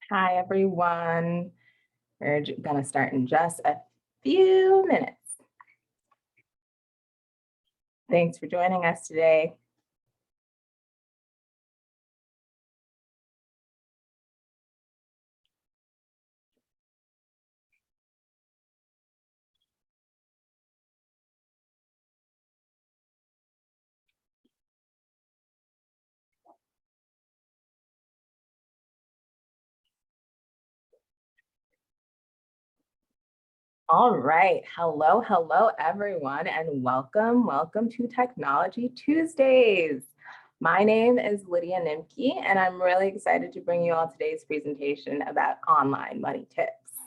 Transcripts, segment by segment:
Hi, everyone. We're going to start in just a few minutes. Thanks for joining us today. All right. Hello, everyone, and welcome to Technology Tuesdays. My name is Lydia Nimke, and I'm really excited to bring you all today's presentation about online money tips.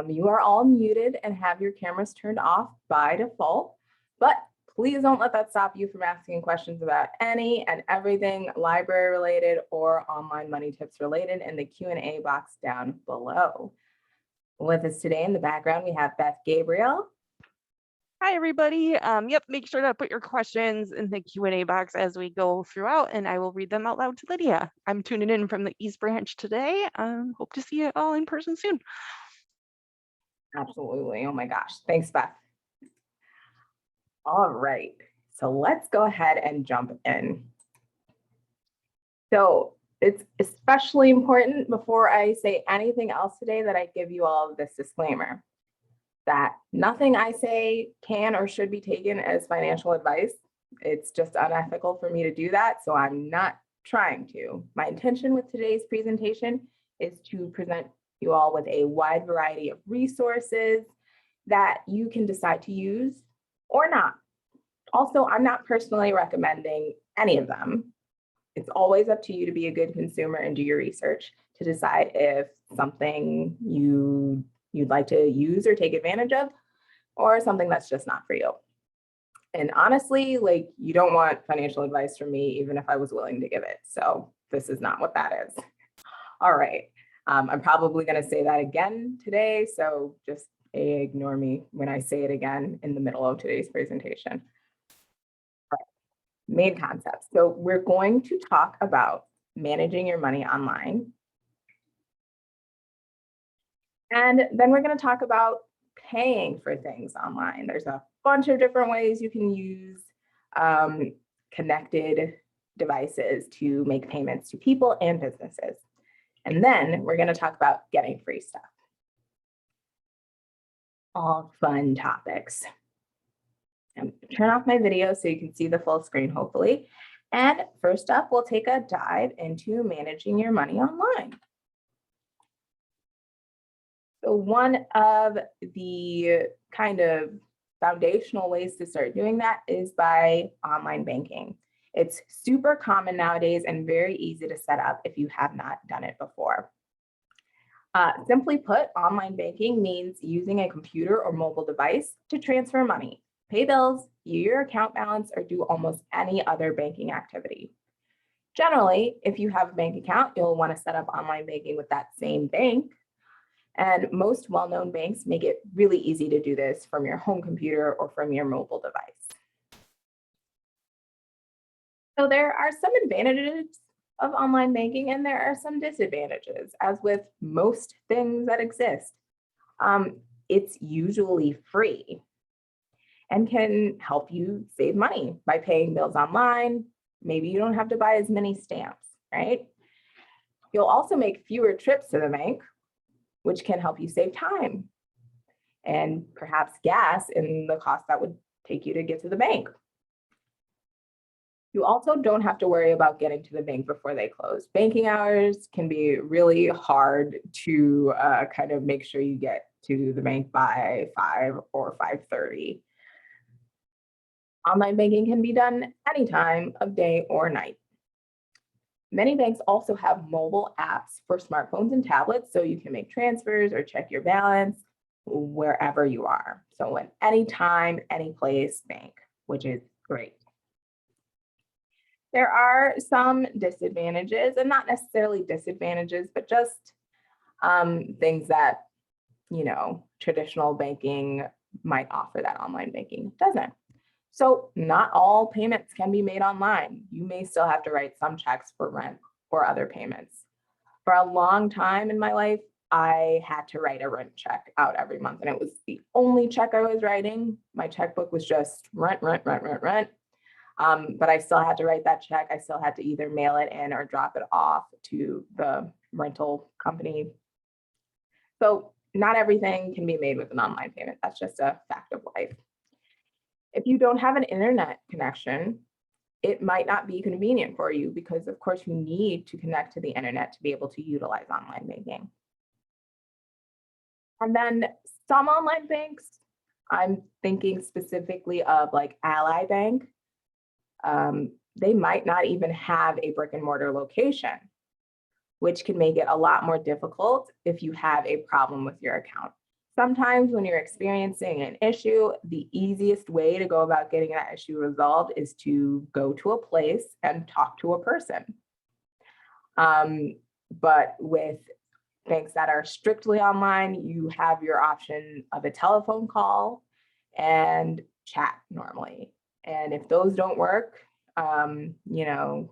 You are all muted and have your cameras turned off by default, but please don't let that stop you from asking questions about any and everything library related or online money tips related in the Q&A box down below. With us today in the background, we have Beth Gabriel. Hi, everybody. Make sure to put your questions in the Q&A box as we go throughout, and I will read them out loud to Lydia. I'm tuning in from the East Branch today. Hope to see you all in person soon. Absolutely. Oh my gosh. Thanks, Beth. All right. So let's go ahead and jump in. So it's especially important before I say anything else today that I give you all of this disclaimer that nothing I say can or should be taken as financial advice. It's just unethical for me to do that, so I'm not trying to. My intention with today's presentation is to present you all with a wide variety of resources that you can decide to use or not. Also, I'm not personally recommending any of them. It's always up to you to be a good consumer and do your research to decide if something you'd like to use or take advantage of, or something that's just not for you. And honestly, like, you don't want financial advice from me, even if I was willing to give it. So this is not what that is. All right. I'm probably going to say that again today. So just ignore me when I say it again in the middle of today's presentation. Main concepts. So we're going to talk about managing your money online. And then we're going to talk about paying for things online. There's a bunch of different ways you can use connected devices to make payments to people and businesses. And then we're going to talk about getting free stuff. All fun topics. Turn off my video so you can see the full screen, hopefully. And first up, we'll take a dive into managing your money online. So one of the kind of foundational ways to start doing that is by online banking. It's super common nowadays and very easy to set up if you have not done it before. Simply put, online banking means using a computer or mobile device to transfer money, pay bills, view your account balance, or do almost any other banking activity. Generally, if you have a bank account, you'll want to set up online banking with that same bank. And most well-known banks make it really easy to do this from your home computer or from your mobile device. So there are some advantages of online banking and there are some disadvantages, as with most things that exist. It's usually free and can help you save money by paying bills online. Maybe you don't have to buy as many stamps, right? You'll also make fewer trips to the bank, which can help you save time and perhaps gas in the cost that would take you to get to the bank. You also don't have to worry about getting to the bank before they close. Banking hours can be really hard to kind of make sure you get to the bank by 5 or 5:30. Online banking can be done any time of day or night. Many banks also have mobile apps for smartphones and tablets, so you can make transfers or check your balance wherever you are. So at any time, any place, bank, which is great. There are some disadvantages, and not necessarily disadvantages, but just things that, traditional banking might offer that online banking doesn't. So not all payments can be made online. You may still have to write some checks for rent or other payments. For a long time in my life, I had to write a rent check out every month, and it was the only check I was writing. My checkbook was just rent, rent, rent, rent, rent. But I still had to write that check. I still had to either mail it in or drop it off to the rental company. So not everything can be made with an online payment. That's just a fact of life. If you don't have an internet connection, it might not be convenient for you because, of course, you need to connect to the internet to be able to utilize online banking. And then some online banks, I'm thinking specifically of like Ally Bank. They might not even have a brick and mortar location, which can make it a lot more difficult if you have a problem with your account. Sometimes when you're experiencing an issue, the easiest way to go about getting that issue resolved is to go to a place and talk to a person. But with banks that are strictly online, you have your option of a telephone call and chat normally. And if those don't work, you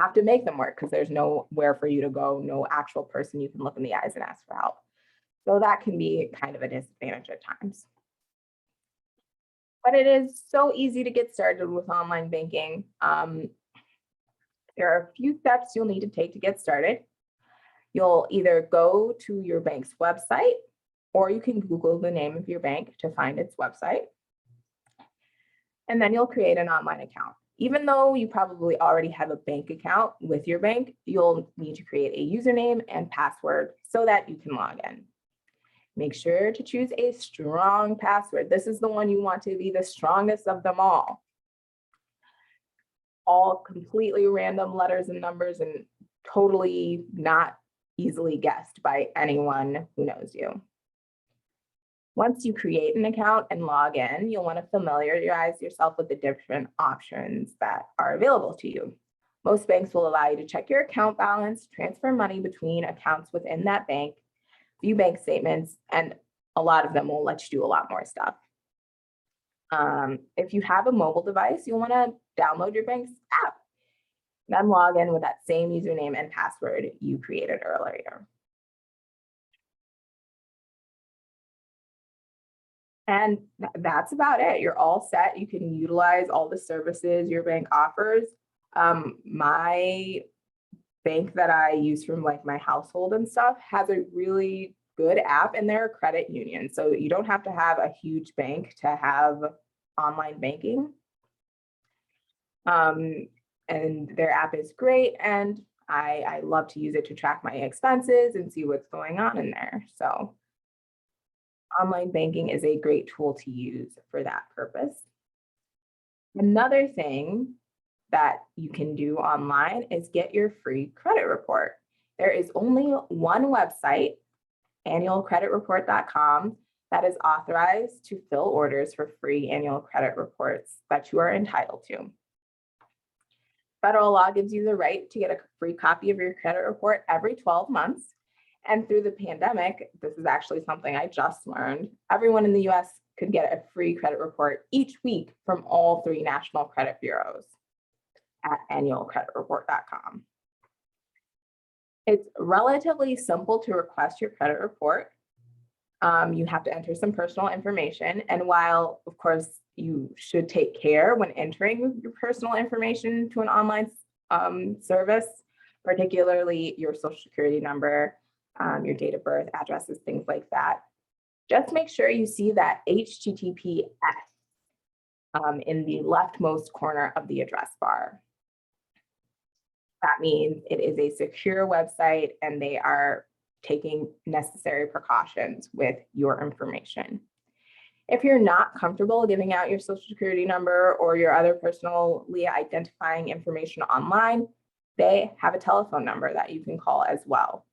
have to make them work because there's nowhere for you to go, no actual person you can look in the eyes and ask for help. So that can be kind of a disadvantage at times. But it is so easy to get started with online banking. There are a few steps you'll need to take to get started. You'll either go to your bank's website, or you can Google the name of your bank to find its website. And then you'll create an online account. Even though you probably already have a bank account with your bank, you'll need to create a username and password so that you can log in. Make sure to choose a strong password. This is the one you want to be the strongest of them all. All completely random letters and numbers and totally not easily guessed by anyone who knows you. Once you create an account and log in, you'll want to familiarize yourself with the different options that are available to you. Most banks will allow you to check your account balance, transfer money between accounts within that bank, view bank statements, and a lot of them will let you do a lot more stuff. If you have a mobile device, you'll want to download your bank's app, then log in with that same username and password you created earlier. And that's about it. You're all set. You can utilize all the services your bank offers. My bank that I use from like my household and stuff has a really good app, and they're a credit union. So you don't have to have a huge bank to have online banking. And their app is great. And I love to use it to track my expenses and see what's going on in there. So online banking is a great tool to use for that purpose. Another thing that you can do online is get your free credit report. There is only one website, annualcreditreport.com, that is authorized to fill orders for free annual credit reports that you are entitled to. Federal law gives you the right to get a free copy of your credit report every 12 months. And through the pandemic, this is actually something I just learned, everyone in the US could get a free credit report each week from all 3 national credit bureaus at annualcreditreport.com. It's relatively simple to request your credit report. You have to enter some personal information. And while, of course, you should take care when entering your personal information to an online service, particularly your social security number, your date of birth, addresses, things like that, just make sure you see that HTTPS in the leftmost corner of the address bar. That means it is a secure website and they are taking necessary precautions with your information. If you're not comfortable giving out your social security number or your other personally identifying information online, they have a telephone number that you can call as well.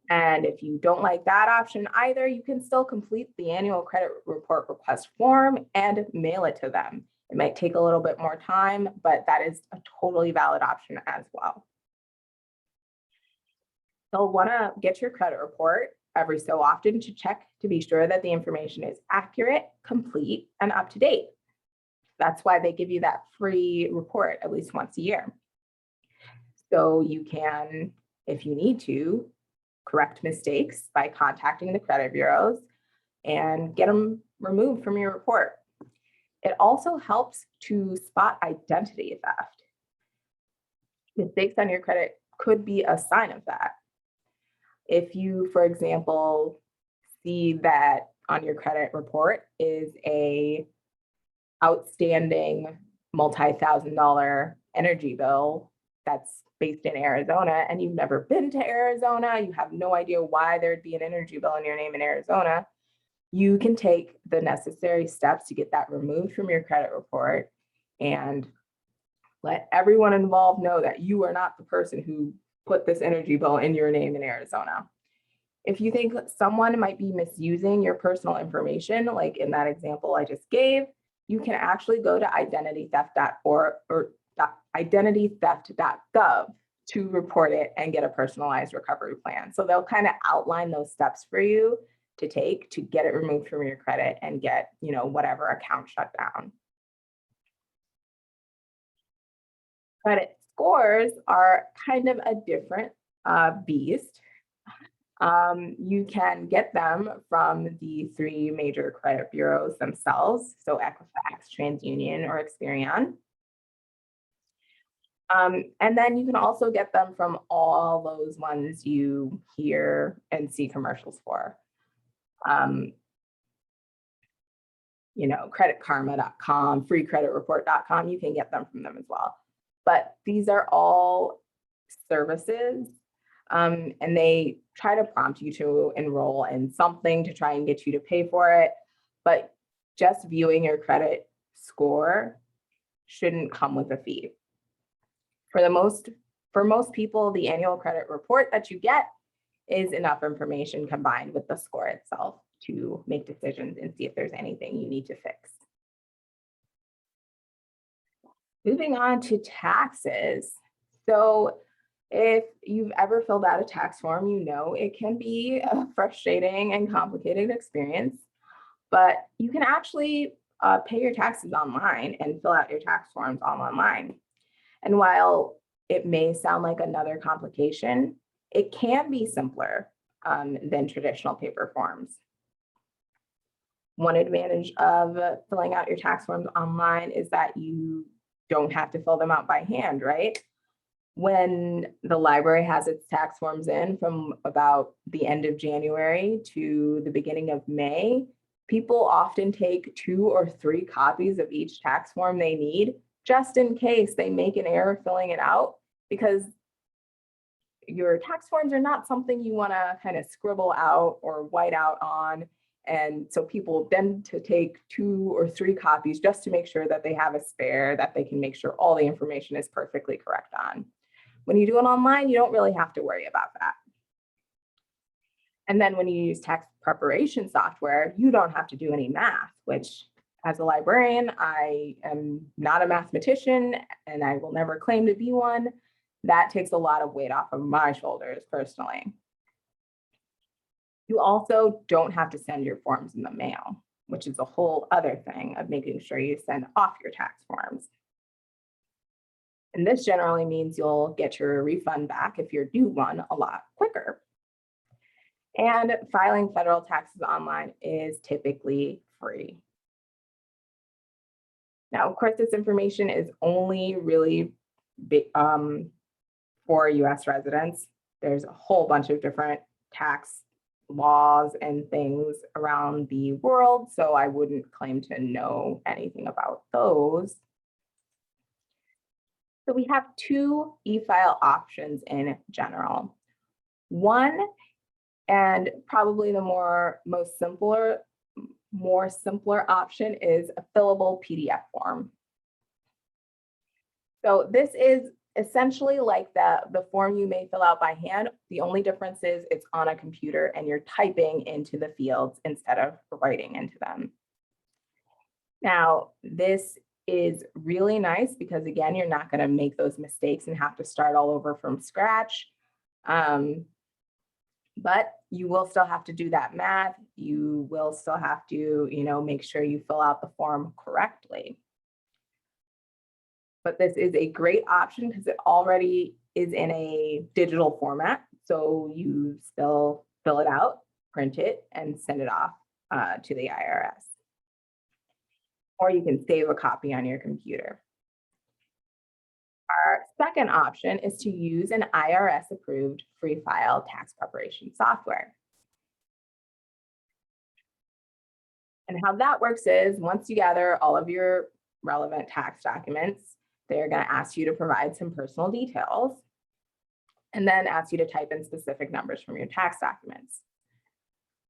And if you don't like that option either, you can still complete the annual credit report request form and mail it to them. It might take a little bit more time, but that is a totally valid option as well. You'll want to get your credit report every so often to check to be sure that the information is accurate, complete, and up to date. That's why they give you that free report at least once a year. So you can, if you need to, correct mistakes by contacting the credit bureaus and get them removed from your report. It also helps to spot identity theft. Mistakes on your credit could be a sign of that. If you, for example, see that on your credit report is a outstanding multi-thousand-dollar energy bill that's based in Arizona and you've never been to Arizona, you have no idea why there'd be an energy bill in your name in Arizona, you can take the necessary steps to get that removed from your credit report and let everyone involved know that you are not the person who put this energy bill in your name in Arizona. If you think someone might be misusing your personal information, like in that example I just gave, you can actually go to identitytheft.org or identitytheft.gov to report it and get a personalized recovery plan. So they'll kind of outline those steps for you to take to get it removed from your credit and get, whatever account shut down. Credit scores are kind of a different beast. You can get them from the 3 major credit bureaus themselves, so Equifax, TransUnion, or Experian. And then you can also get them from all those ones you hear and see commercials for. Creditkarma.com, freecreditreport.com, you can get them from them as well. But these are all services, and they try to prompt you to enroll in something to try and get you to pay for it. But just viewing your credit score shouldn't come with a fee. For most people, the annual credit report that you get is enough information combined with the score itself to make decisions and see if there's anything you need to fix. Moving on to taxes. So if you've ever filled out a tax form, it can be a frustrating and complicated experience, but you can actually pay your taxes online and fill out your tax forms all online. And while it may sound like another complication, it can be simpler than traditional paper forms. One advantage of filling out your tax forms online is that you don't have to fill them out by hand, right? When the library has its tax forms in from about the end of January to the beginning of May, people often take 2 or 3 copies of each tax form they need, just in case they make an error filling it out, because your tax forms are not something you want to kind of scribble out or white out on. And so people tend to take 2 or 3 copies just to make sure that they have a spare, that they can make sure all the information is perfectly correct on. When you do it online, you don't really have to worry about that. And then when you use tax preparation software, you don't have to do any math, which as a librarian, I am not a mathematician and I will never claim to be one. That takes a lot of weight off of my shoulders personally. You also don't have to send your forms in the mail, which is a whole other thing of making sure you send off your tax forms. And this generally means you'll get your refund back if you're due one a lot quicker. And filing federal taxes online is typically free. Now, of course, this information is only really big, for US residents. There's a whole bunch of different tax laws and things around the world, so I wouldn't claim to know anything about those. So we have 2 e-file options in general. One, and probably the more simpler option, is a fillable PDF form. So this is essentially like the form you may fill out by hand. The only difference is it's on a computer and you're typing into the fields instead of writing into them. Now, this is really nice because, again, you're not going to make those mistakes and have to start all over from scratch. But you will still have to do that math. You will still have to, make sure you fill out the form correctly. But this is a great option because it already is in a digital format. So you still fill it out, print it, and send it off to the IRS. Or you can save a copy on your computer. Our second option is to use an IRS-approved free file tax preparation software. And how that works is once you gather all of your relevant tax documents, they're going to ask you to provide some personal details and then ask you to type in specific numbers from your tax documents.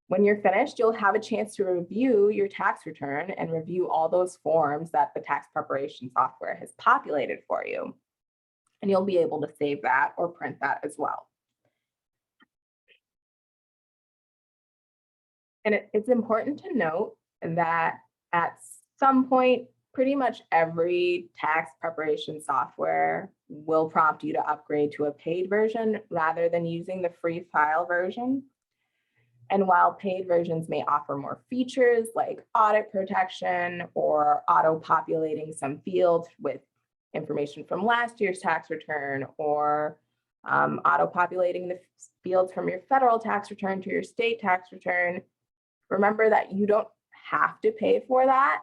When you're finished, you'll have a chance to review your tax return and review all those forms that the tax preparation software has populated for you. And you'll be able to save that or print that as well. And it's important to note that at some point, pretty much every tax preparation software will prompt you to upgrade to a paid version rather than using the free file version. And while paid versions may offer more features like audit protection or auto-populating some fields with information from last year's tax return or auto-populating the fields from your federal tax return to your state tax return, remember that you don't have to pay for that.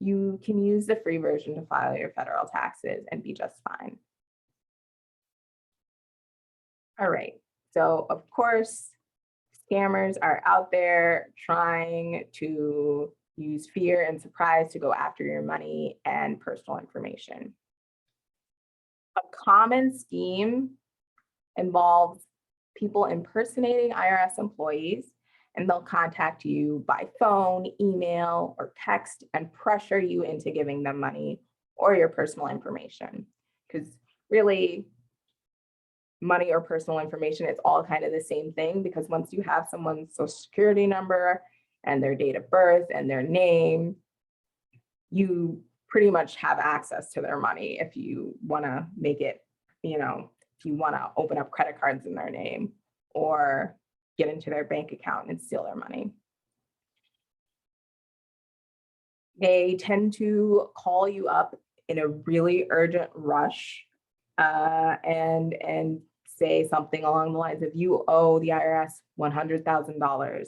You can use the free version to file your federal taxes and be just fine. All right, so of course, scammers are out there trying to use fear and surprise to go after your money and personal information. A common scheme involves people impersonating IRS employees, and they'll contact you by phone, email, or text and pressure you into giving them money or your personal information. Because really, money or personal information, it's all kind of the same thing, because once you have someone's social security number and their date of birth and their name, you pretty much have access to their money if you want to make it, if you want to open up credit cards in their name or get into their bank account and steal their money. They tend to call you up in a really urgent rush and say something along the lines of, you owe the IRS $100,000.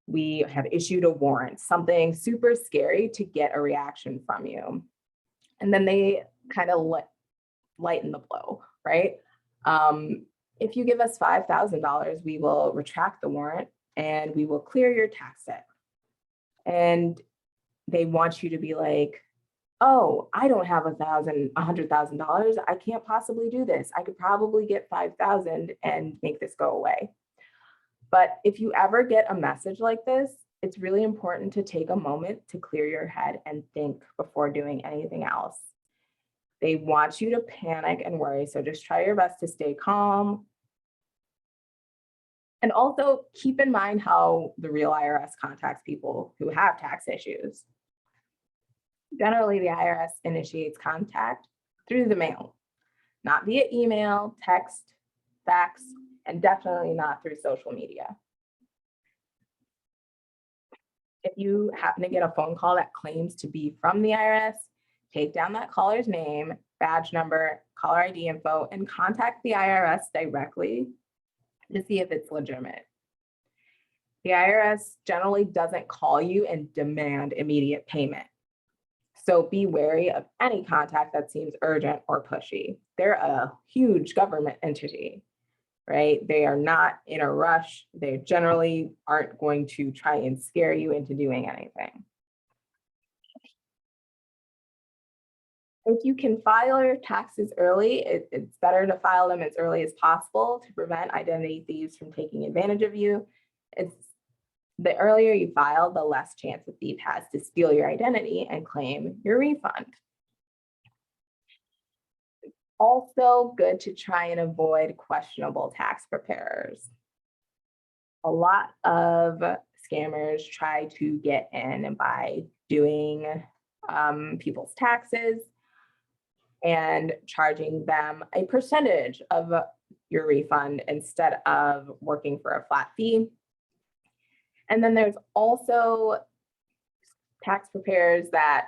We have issued a warrant, something super scary to get a reaction from you. And then they kind of lighten the blow, right? If you give us $5,000, we will retract the warrant and we will clear your tax debt. And they want you to be like, oh, I don't have $100,000. I can't possibly do this. I could probably get 5,000 and make this go away. But if you ever get a message like this, it's really important to take a moment to clear your head and think before doing anything else. They want you to panic and worry, so just try your best to stay calm. And also keep in mind how the real IRS contacts people who have tax issues. Generally, the IRS initiates contact through the mail, not via email, text, fax, and definitely not through social media. If you happen to get a phone call that claims to be from the IRS, take down that caller's name, badge number, caller ID info, and contact the IRS directly to see if it's legitimate. The IRS generally doesn't call you and demand immediate payment. So be wary of any contact that seems urgent or pushy. They're a huge government entity, right? They are not in a rush. They generally aren't going to try and scare you into doing anything. If you can file your taxes early, it's better to file them as early as possible to prevent identity thieves from taking advantage of you. The earlier you file, the less chance a thief has to steal your identity and claim your refund. It's also good to try and avoid questionable tax preparers. A lot of scammers try to get in by doing people's taxes and charging them a percentage of your refund instead of working for a flat fee. And then there's also tax preparers that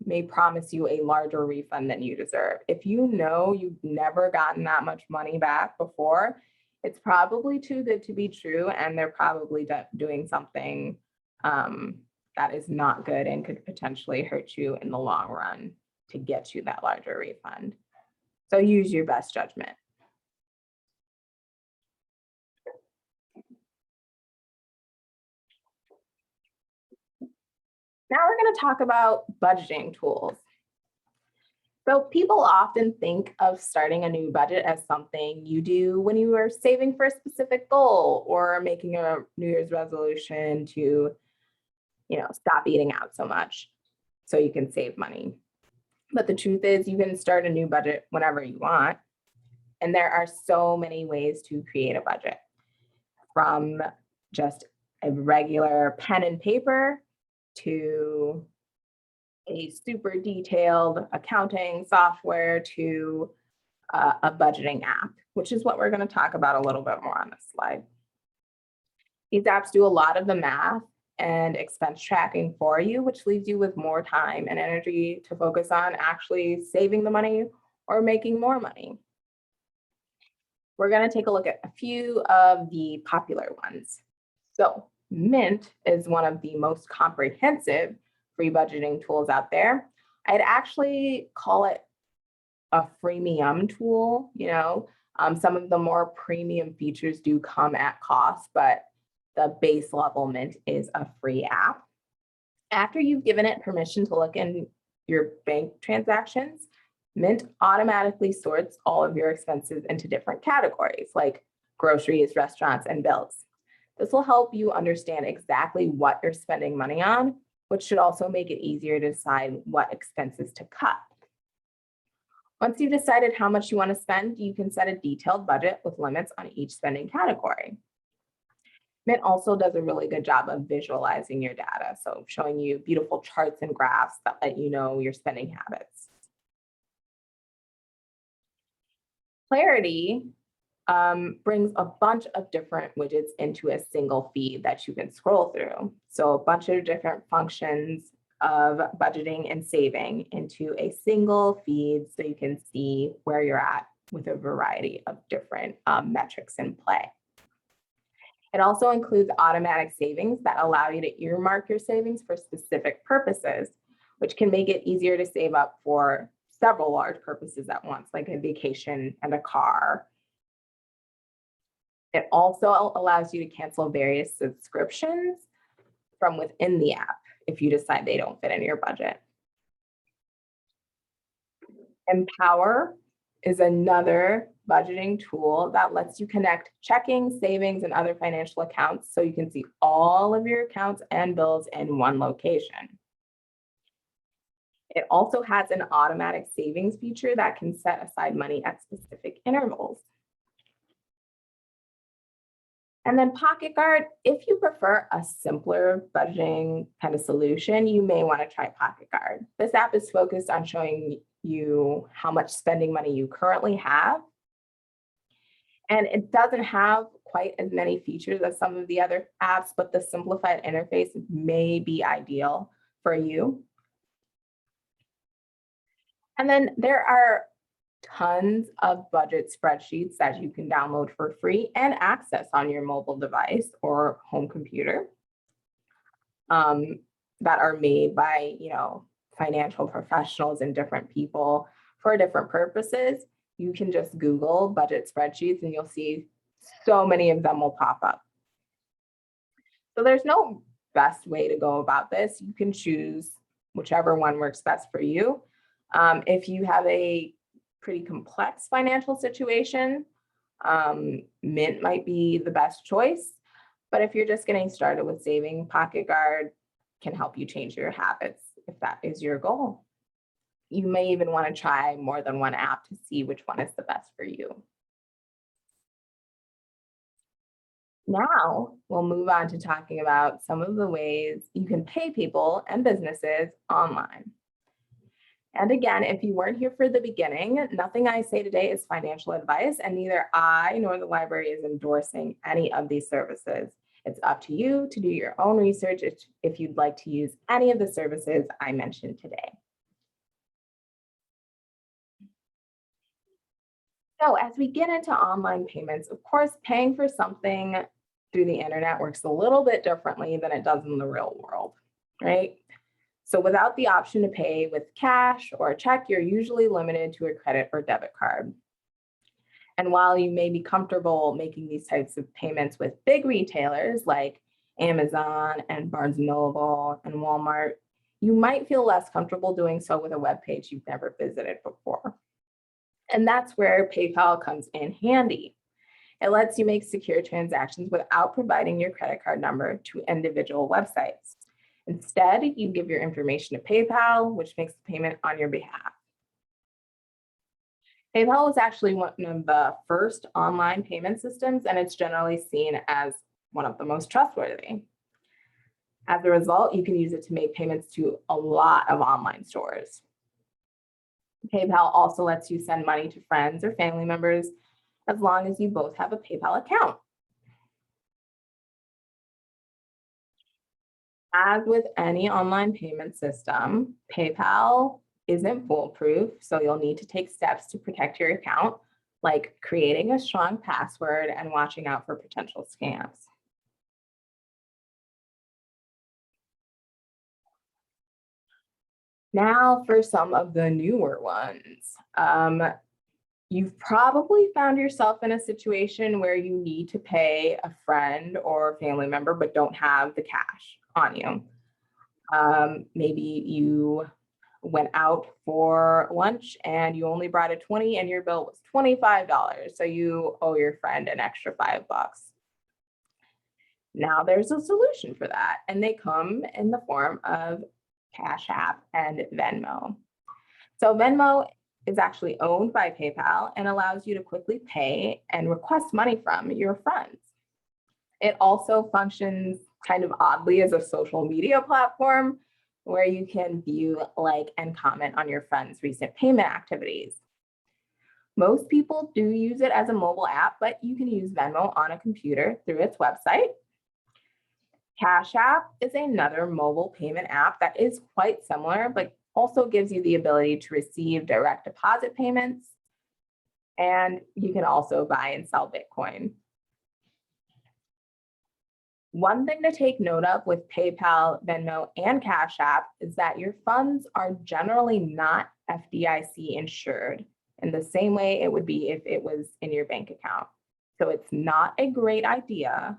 may promise you a larger refund than you deserve. If you know you've never gotten that much money back before, it's probably too good to be true, and they're probably doing something that is not good and could potentially hurt you in the long run to get you that larger refund. So use your best judgment. Now we're going to talk about budgeting tools. So people often think of starting a new budget as something you do when you are saving for a specific goal or making a New Year's resolution to, stop eating out so much so you can save money. But the truth is you can start a new budget whenever you want. And there are so many ways to create a budget, from just a regular pen and paper to a super detailed accounting software to a budgeting app, which is what we're going to talk about a little bit more on this slide. These apps do a lot of the math and expense tracking for you, which leaves you with more time and energy to focus on actually saving the money or making more money. We're going to take a look at a few of the popular ones. So Mint is one of the most comprehensive free budgeting tools out there. I'd actually call it a freemium tool. Some of the more premium features do come at cost, but the base level Mint is a free app. After you've given it permission to look in your bank transactions, Mint automatically sorts all of your expenses into different categories like groceries, restaurants, and bills. This will help you understand exactly what you're spending money on, which should also make it easier to decide what expenses to cut. Once you've decided how much you want to spend, you can set a detailed budget with limits on each spending category. Mint also does a really good job of visualizing your data, so showing you beautiful charts and graphs that let you know your spending habits. Clarity brings a bunch of different widgets into a single feed that you can scroll through. So a bunch of different functions of budgeting and saving into a single feed so you can see where you're at with a variety of different metrics in play. It also includes automatic savings that allow you to earmark your savings for specific purposes, which can make it easier to save up for several large purposes at once, like a vacation and a car. It also allows you to cancel various subscriptions from within the app if you decide they don't fit into your budget. Empower is another budgeting tool that lets you connect checking, savings, and other financial accounts so you can see all of your accounts and bills in one location. It also has an automatic savings feature that can set aside money at specific intervals. And then Pocket Guard, if you prefer a simpler budgeting kind of solution, you may want to try Pocket Guard. This app is focused on showing you how much spending money you currently have. And it doesn't have quite as many features as some of the other apps, but the simplified interface may be ideal for you. And then there are tons of budget spreadsheets that you can download for free and access on your mobile device or home computer that are made by, financial professionals and different people for different purposes. You can just Google budget spreadsheets and you'll see so many of them will pop up. So there's no best way to go about this. You can choose whichever one works best for you. If you have a pretty complex financial situation, Mint might be the best choice. But if you're just getting started with saving, Pocket Guard can help you change your habits if that is your goal. You may even want to try more than one app to see which one is the best for you. Now we'll move on to talking about some of the ways you can pay people and businesses online. And again, if you weren't here for the beginning, nothing I say today is financial advice, and neither I nor the library is endorsing any of these services. It's up to you to do your own research if you'd like to use any of the services I mentioned today. So as we get into online payments, of course, paying for something through the internet works a little bit differently than it does in the real world, right? So without the option to pay with cash or a check, you're usually limited to a credit or debit card. And while you may be comfortable making these types of payments with big retailers like Amazon and Barnes and Noble and Walmart, you might feel less comfortable doing so with a web page you've never visited before. And that's where PayPal comes in handy. It lets you make secure transactions without providing your credit card number to individual websites. Instead, you give your information to PayPal, which makes the payment on your behalf. PayPal was actually one of the first online payment systems, and it's generally seen as one of the most trustworthy. As a result, you can use it to make payments to a lot of online stores. PayPal also lets you send money to friends or family members as long as you both have a PayPal account. As with any online payment system, PayPal isn't foolproof, so you'll need to take steps to protect your account, like creating a strong password and watching out for potential scams. Now for some of the newer ones. You've probably found yourself in a situation where you need to pay a friend or family member but don't have the cash on you. Maybe you went out for lunch and you only brought a 20 and your bill was $25. So you owe your friend an extra $5. Now there's a solution for that, and they come in the form of Cash App and Venmo. So Venmo is actually owned by PayPal and allows you to quickly pay and request money from your friends. It also functions kind of oddly as a social media platform where you can view, like, and comment on your friends' recent payment activities. Most people do use it as a mobile app, but you can use Venmo on a computer through its website. Cash App is another mobile payment app that is quite similar, but also gives you the ability to receive direct deposit payments. And you can also buy and sell Bitcoin. One thing to take note of with PayPal, Venmo, and Cash App is that your funds are generally not FDIC insured in the same way it would be if it was in your bank account. So it's not a great idea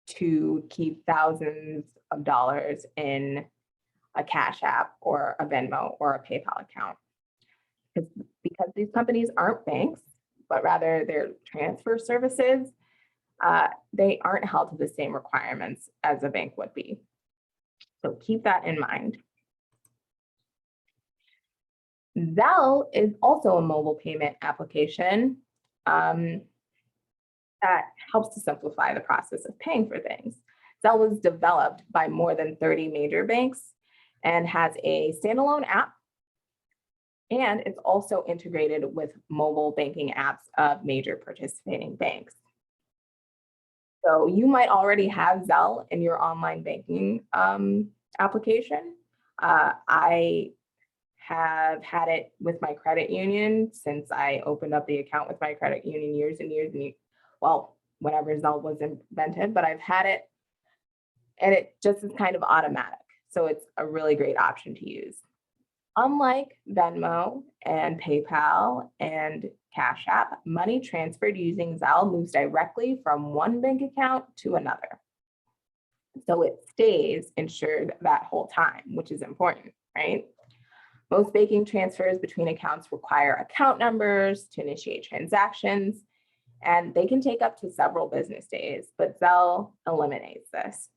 to keep thousands of dollars in a Cash App or a Venmo or a PayPal account. Because these companies aren't banks, but rather they're transfer services, they aren't held to the same requirements as a bank would be. So keep that in mind. Zelle is also a mobile payment application that helps to simplify the process of paying for things. Zelle was developed by more than 30 major banks and has a standalone app, and it's also integrated with mobile banking apps of major participating banks. So you might already have Zelle in your online banking application. I have had it with my credit union since I opened up the account with my credit union years and years and well, whenever Zelle was invented, but I've had it and it just is kind of automatic. So it's a really great option to use. Unlike Venmo and PayPal and Cash App, money transferred using Zelle moves directly from one bank account to another. So it stays insured that whole time, which is important, right? Most banking transfers between accounts require account numbers to initiate transactions, and they can take up to several business days, but Zelle eliminates this.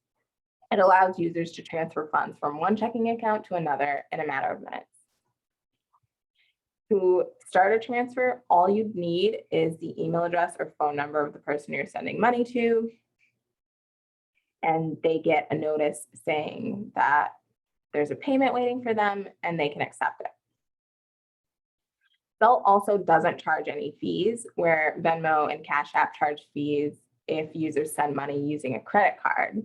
It allows users to transfer funds from one checking account to another in a matter of minutes. To start a transfer, all you'd need is the email address or phone number of the person you're sending money to, and they get a notice saying that there's a payment waiting for them and they can accept it. Zelle also doesn't charge any fees, where Venmo and Cash App charge fees if users send money using a credit card.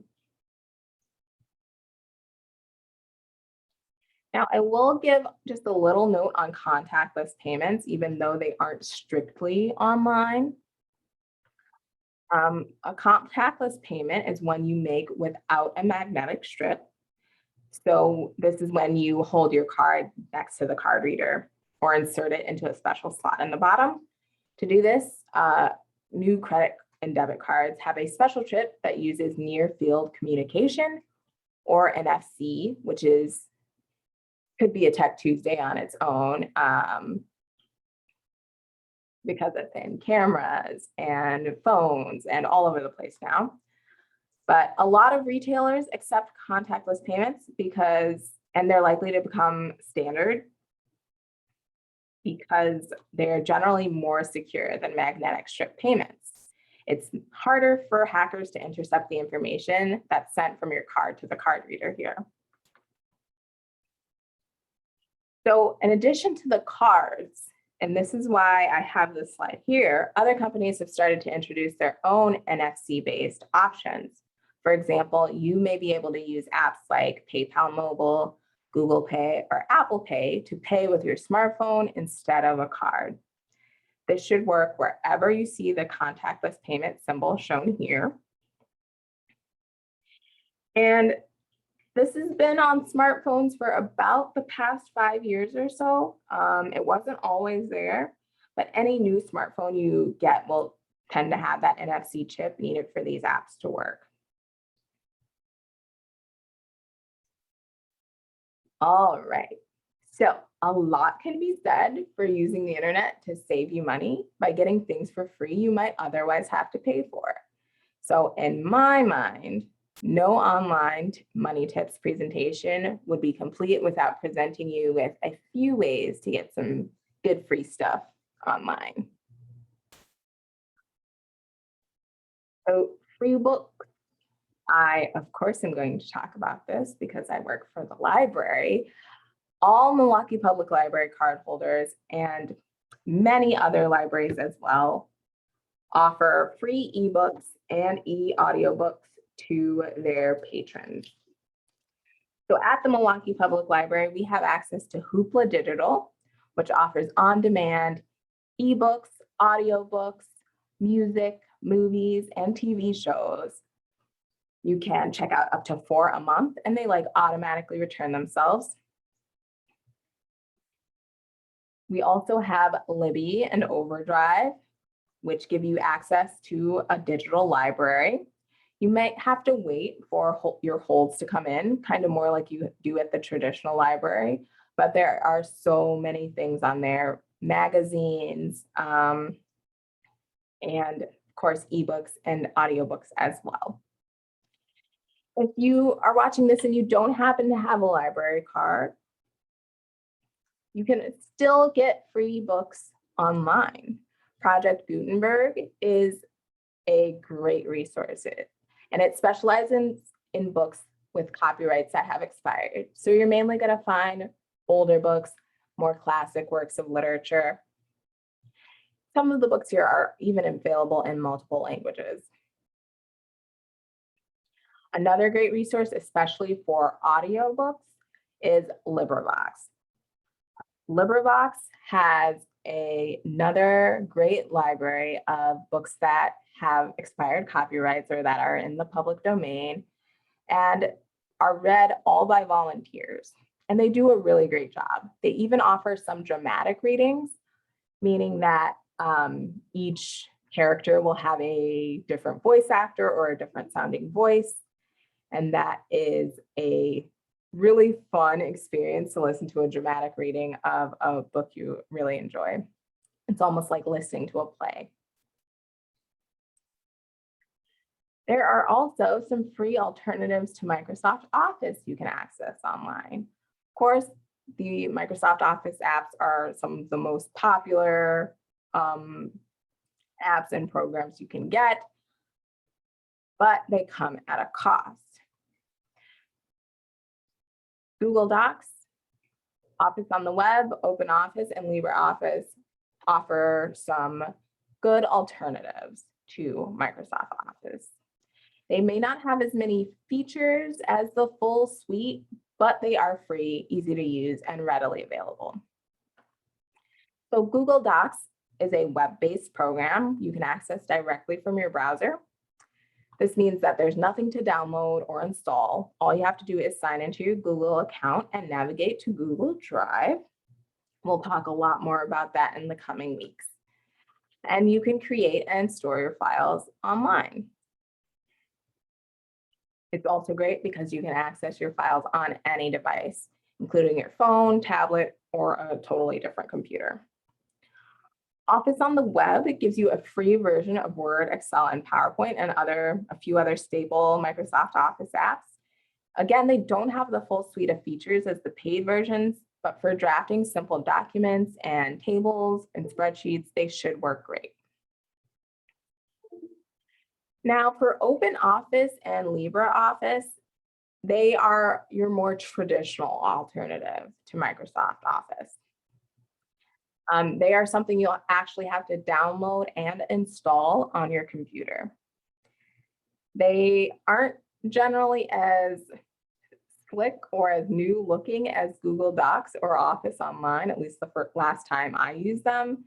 Now, I will give just a little note on contactless payments, even though they aren't strictly online. A contactless payment is one you make without a magnetic strip. So this is when you hold your card next to the card reader or insert it into a special slot in the bottom. To do this, new credit and debit cards have a special chip that uses near field communication, or NFC, which could be a Tech Tuesday on its own, because it's in cameras and phones and all over the place now. But a lot of retailers accept contactless payments and they're likely to become standard because they're generally more secure than magnetic strip payments. It's harder for hackers to intercept the information that's sent from your card to the card reader here. So in addition to the cards, and this is why I have this slide here, other companies have started to introduce their own NFC-based options. For example, you may be able to use apps like PayPal Mobile, Google Pay, or Apple Pay to pay with your smartphone instead of a card. This should work wherever you see the contactless payment symbol shown here. And this has been on smartphones for about the past 5 years or so. It wasn't always there, but any new smartphone you get will tend to have that NFC chip needed for these apps to work. All right, so a lot can be said for using the internet to save you money by getting things for free you might otherwise have to pay for. So in my mind, no online money tips presentation would be complete without presenting you with a few ways to get some good free stuff online. So free books. I, of course, am going to talk about this because I work for the library. All Milwaukee Public Library cardholders and many other libraries as well offer free ebooks and e-audiobooks to their patrons. So at the Milwaukee Public Library, we have access to Hoopla Digital, which offers on-demand ebooks, audiobooks, music, movies, and TV shows. You can check out up to 4 a month, and they automatically return themselves. We also have Libby and Overdrive, which give you access to a digital library. You might have to wait for your holds to come in, kind of more like you do at the traditional library, but there are so many things on there, magazines, and of course, ebooks and audiobooks as well. If you are watching this and you don't happen to have a library card, you can still get free books online. Project Gutenberg is a great resource, and it specializes in books with copyrights that have expired. So you're mainly going to find older books, more classic works of literature. Some of the books here are even available in multiple languages. Another great resource, especially for audiobooks, is LibriVox. LibriVox has another great library of books that have expired copyrights or that are in the public domain and are read all by volunteers. And they do a really great job. They even offer some dramatic readings, meaning that each character will have a different voice actor or a different sounding voice. And that is a really fun experience to listen to a dramatic reading of a book you really enjoy. It's almost like listening to a play. There are also some free alternatives to Microsoft Office you can access online. Of course, the Microsoft Office apps are some of the most popular apps and programs you can get, but they come at a cost. Google Docs, Office on the web, OpenOffice, and LibreOffice offer some good alternatives to Microsoft Office. They may not have as many features as the full suite, but they are free, easy to use, and readily available. So Google Docs is a web-based program you can access directly from your browser. This means that there's nothing to download or install. All you have to do is sign into your Google account and navigate to Google Drive. We'll talk a lot more about that in the coming weeks. And you can create and store your files online. It's also great because you can access your files on any device, including your phone, tablet, or a totally different computer. Office on the web, it gives you a free version of Word, Excel, and PowerPoint and a few other staple Microsoft Office apps. Again, they don't have the full suite of features as the paid versions, but for drafting simple documents and tables and spreadsheets, they should work great. Now for OpenOffice and LibreOffice, they are your more traditional alternative to Microsoft Office. They are something you'll actually have to download and install on your computer. They aren't generally as slick or as new looking as Google Docs or Office Online, at least the last time I used them,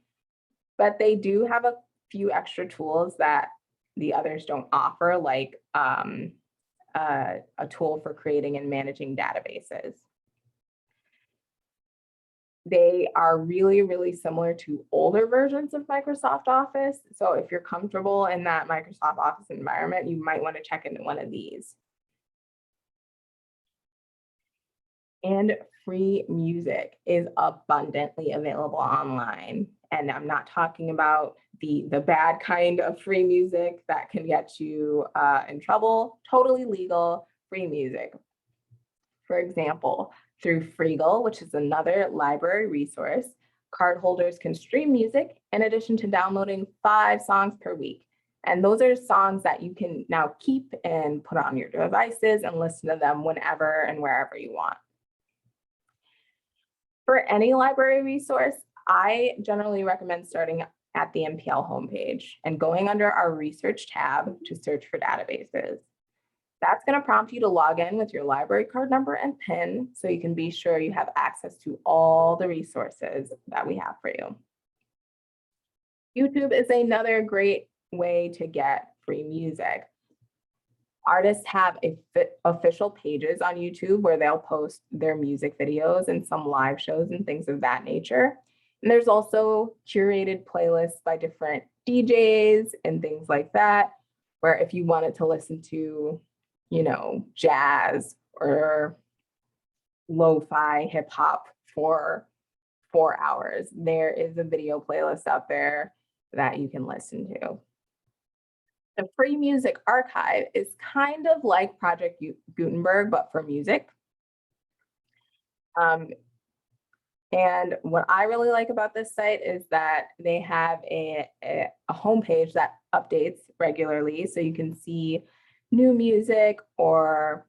but they do have a few extra tools that the others don't offer, like a tool for creating and managing databases. They are really, really similar to older versions of Microsoft Office. So if you're comfortable in that Microsoft Office environment, you might want to check into one of these. And free music is abundantly available online. And I'm not talking about the bad kind of free music that can get you in trouble. Totally legal free music. For example, through Freegal, which is another library resource, cardholders can stream music in addition to downloading 5 songs per week. And those are songs that you can now keep and put on your devices and listen to them whenever and wherever you want. For any library resource, I generally recommend starting at the MPL homepage and going under our research tab to search for databases. That's going to prompt you to log in with your library card number and PIN so you can be sure you have access to all the resources that we have for you. YouTube is another great way to get free music. Artists have official pages on YouTube where they'll post their music videos and some live shows and things of that nature. And there's also curated playlists by different DJs and things like that, where if you wanted to listen to, you know, jazz or lo-fi hip hop for 4 hours, there is a video playlist out there that you can listen to. The Free Music Archive is kind of like Project Gutenberg, but for music. And what I really like about this site is that they have a homepage that updates regularly, so you can see new music or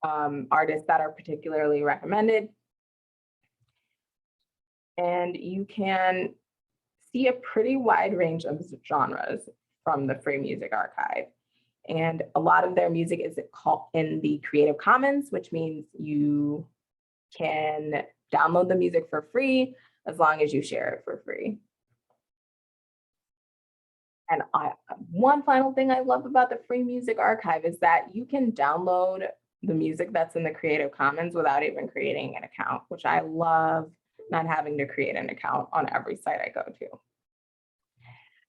artists that are particularly recommended. And you can see a pretty wide range of genres from the Free Music Archive. And a lot of their music is in the Creative Commons, which means you can download the music for free as long as you share it for free. And one final thing I love about the Free Music Archive is that you can download the music that's in the Creative Commons without even creating an account, which I love, not having to create an account on every site I go to.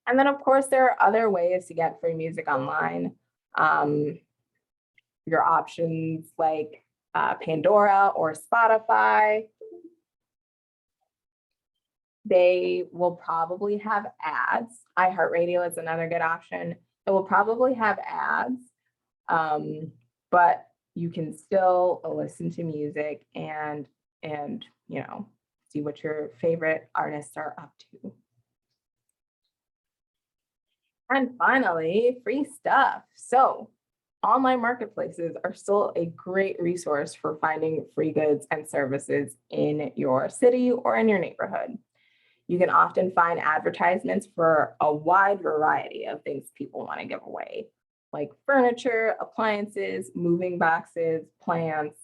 And then, of course, there are other ways to get free music online. Your options like Pandora or Spotify. They will probably have ads. iHeartRadio is another good option. It will probably have ads, but you can still listen to music and you know, see what your favorite artists are up to. And finally, free stuff. So online marketplaces are still a great resource for finding free goods and services in your city or in your neighborhood. You can often find advertisements for a wide variety of things people want to give away, like furniture, appliances, moving boxes, plants,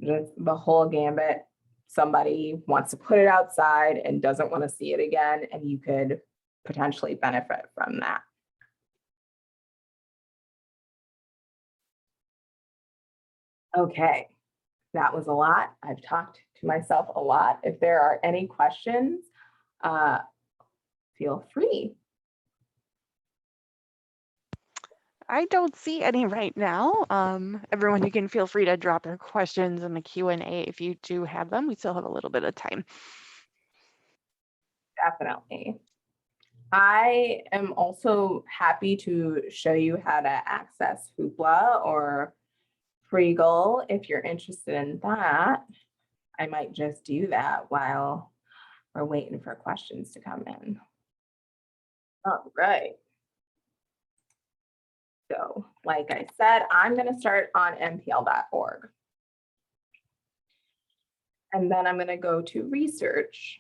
just the whole gambit. Somebody wants to put it outside and doesn't want to see it again, and you could potentially benefit from that. Okay, that was a lot. I've talked to myself a lot. If there are any questions, feel free. I don't see any right now. Everyone, you can feel free to drop your questions in the Q&A if you do have them. We still have a little bit of time. Definitely. I am also happy to show you how to access Hoopla or Freegle if you're interested in that. I might just do that while we're waiting for questions to come in. All right. So, like I said, I'm going to start on mpl.org. And then I'm going to go to research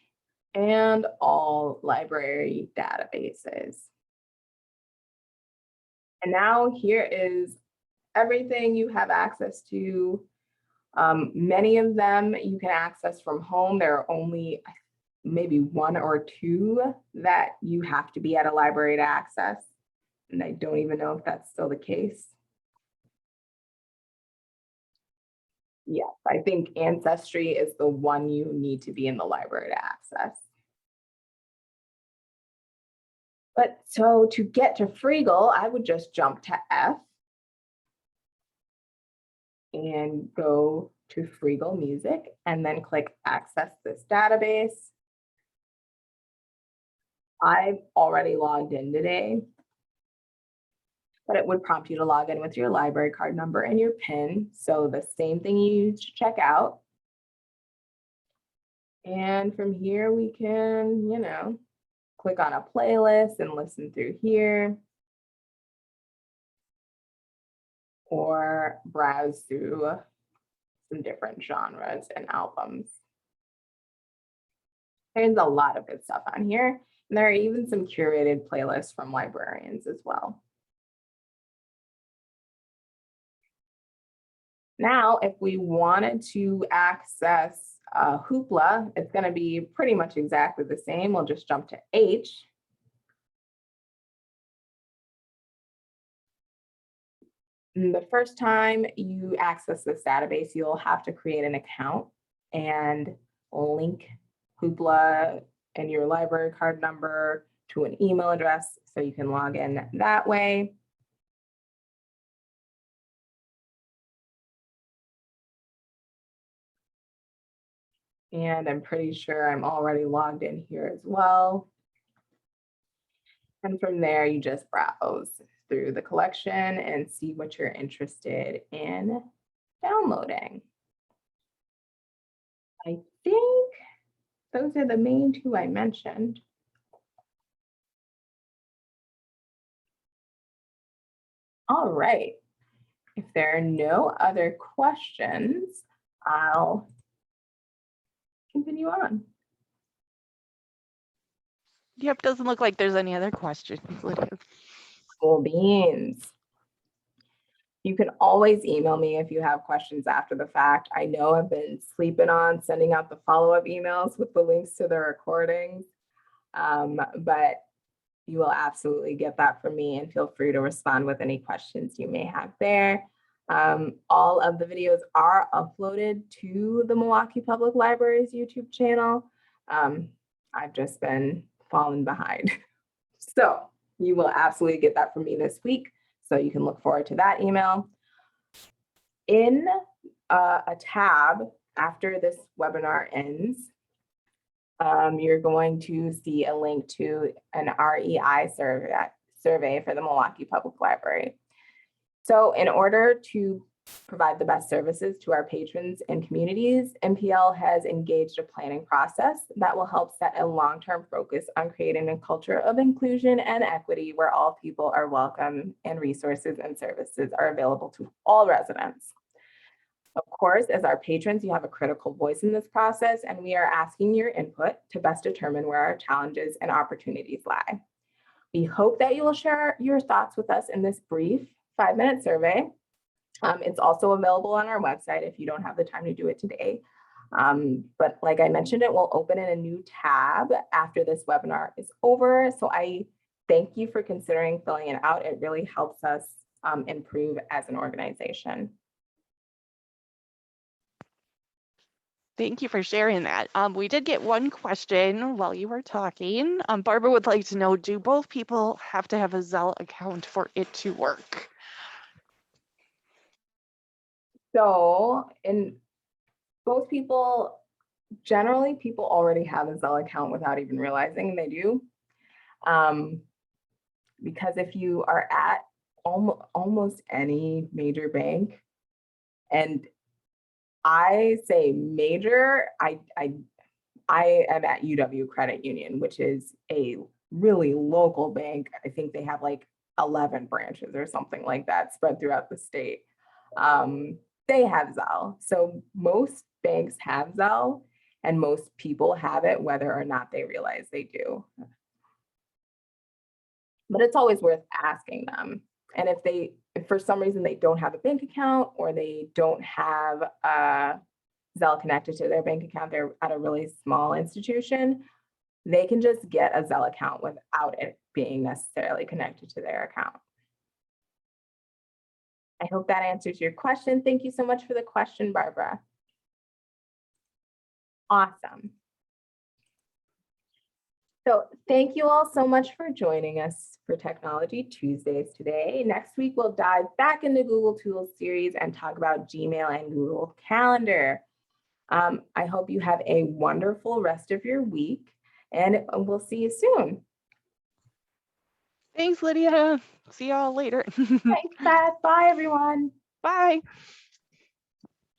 and all library databases. And now here is everything you have access to. Many of them you can access from home. There are only maybe one or two that you have to be at a library to access. And I don't even know if that's still the case. Yes, I think Ancestry is the one you need to be in the library to access. But so to get to Freegle, I would just jump to F and go to Freegle Music and then click Access this database. I've already logged in today, but it would prompt you to log in with your library card number and your PIN. So the same thing you use to check out. And from here we can, click on a playlist and listen through here. Or browse through some different genres and albums. There's a lot of good stuff on here. And there are even some curated playlists from librarians as well. Now, if we wanted to access Hoopla, it's going to be pretty much exactly the same. We'll just jump to H. And the first time you access this database, you'll have to create an account and link Hoopla and your library card number to an email address so you can log in that way. And I'm pretty sure I'm already logged in here as well. And from there, you just browse through the collection and see what you're interested in downloading. I think those are the main two I mentioned. All right. If there are no other questions, I'll continue on. Yep, doesn't look like there's any other questions, Lydia. Cool beans. You can always email me if you have questions after the fact. I know I've been sleeping on sending out the follow-up emails with the links to the recordings, but you will absolutely get that from me, and feel free to respond with any questions you may have there. All of the videos are uploaded to the Milwaukee Public Library's YouTube channel. I've just been falling behind. So you will absolutely get that from me this week. So you can look forward to that email. In a tab after this webinar ends, you're going to see a link to an REI survey for the Milwaukee Public Library. So in order to provide the best services to our patrons and communities, MPL has engaged a planning process that will help set a long-term focus on creating a culture of inclusion and equity where all people are welcome and resources and services are available to all residents. Of course, as our patrons, you have a critical voice in this process, and we are asking your input to best determine where our challenges and opportunities lie. We hope that you will share your thoughts with us in this brief 5-minute survey. It's also available on our website if you don't have the time to do it today. But like I mentioned, it will open in a new tab after this webinar is over. So I thank you for considering filling it out. It really helps us improve as an organization. Thank you for sharing that. We did get one question while you were talking. Barbara would like to know, do both people have to have a Zelle account for it to work? So in both people, generally people already have a Zelle account without even realizing they do. Because if you are at almost any major bank, and I say major, I am at UW Credit Union, which is a really local bank. I think they have like 11 branches or something like that spread throughout the state. They have Zelle. So most banks have Zelle and most people have it, whether or not they realize they do. But it's always worth asking them. And if for some reason they don't have a bank account or they don't have a Zelle connected to their bank account, they're at a really small institution, they can just get a Zelle account without it being necessarily connected to their account. I hope that answers your question. Thank you so much for the question, Barbara. Awesome. So thank you all so much for joining us for Technology Tuesdays today. Next week, we'll dive back into Google Tools series and talk about Gmail and Google Calendar. I hope you have a wonderful rest of your week, and we'll see you soon. Thanks, Lydia. See y'all later. Thanks, Beth. Bye, everyone. Bye.